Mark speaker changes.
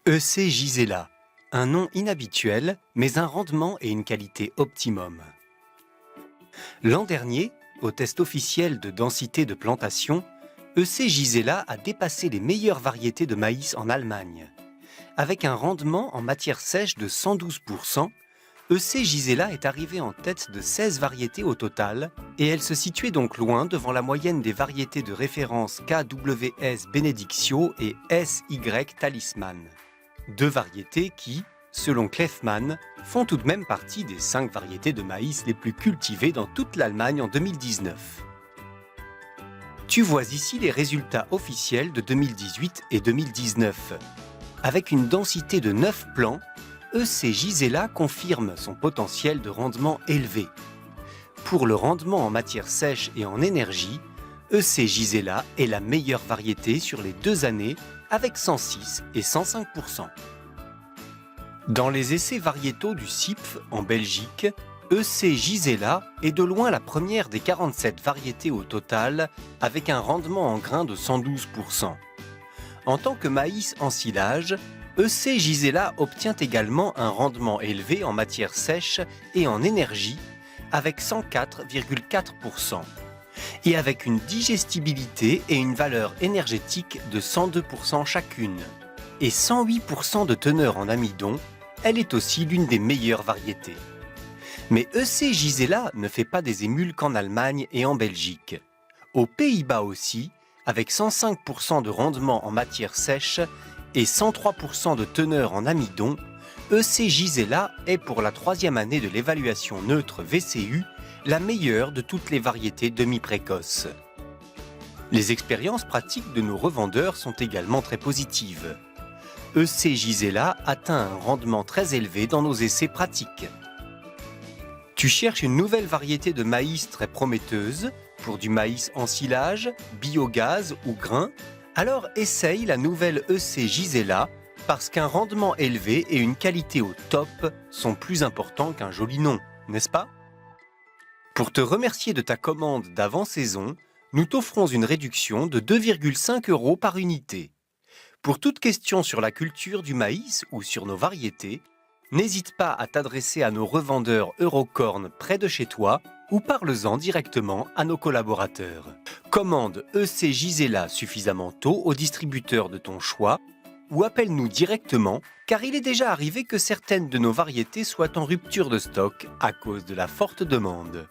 Speaker 1: EC Gisela, un nom inhabituel, mais un rendement et une qualité optimum. L'an dernier, au test officiel de densité de plantation, EC Gisela a dépassé les meilleures variétés de maïs en Allemagne. Avec un rendement en matière sèche de 112%, EC Gisela est arrivée en tête de 16 variétés au total et elle se situait donc loin devant la moyenne des variétés de référence KWS Benedictio et SY Talisman. Deux variétés qui, selon Kleffmann, font tout de même partie des 5 variétés de maïs les plus cultivées dans toute l'Allemagne en 2019. Tu vois ici les résultats officiels de 2018 et 2019. Avec une densité de 9 plants, EC Gisela confirme son potentiel de rendement élevé. Pour le rendement en matière sèche et en énergie, EC Gisela est la meilleure variété sur les 2 années avec 106 et 105%. Dans les essais variétaux du CIPF en Belgique, EC Gisela est de loin la première des 47 variétés au total avec un rendement en grains de 112%. En tant que maïs en silage, EC Gisela obtient également un rendement élevé en matière sèche et en énergie avec 104,4% et avec une digestibilité et une valeur énergétique de 102% chacune. Et 108% de teneur en amidon, elle est aussi l'une des meilleures variétés. Mais EC Gisela ne fait pas des émules qu'en Allemagne et en Belgique. Aux Pays-Bas aussi, avec 105% de rendement en matière sèche et 103% de teneur en amidon, EC Gisela est pour la 3e année de l'évaluation neutre VCU la meilleure de toutes les variétés demi-précoces. Les expériences pratiques de nos revendeurs sont également très positives. EC Gisela atteint un rendement très élevé dans nos essais pratiques. Tu cherches une nouvelle variété de maïs très prometteuse pour du maïs en silage, biogaz ou grain? Alors essaye la nouvelle EC Gisela parce qu'un rendement élevé et une qualité au top sont plus importants qu'un joli nom, n'est-ce pas? Pour te remercier de ta commande d'avant-saison, nous t'offrons une réduction de 2,5 € par unité. Pour toute question sur la culture du maïs ou sur nos variétés, n'hésite pas à t'adresser à nos revendeurs Eurocorn près de chez toi ou parle-en directement à nos collaborateurs. Commande EC Gisela suffisamment tôt au distributeur de ton choix ou appelle-nous directement car il est déjà arrivé que certaines de nos variétés soient en rupture de stock à cause de la forte demande.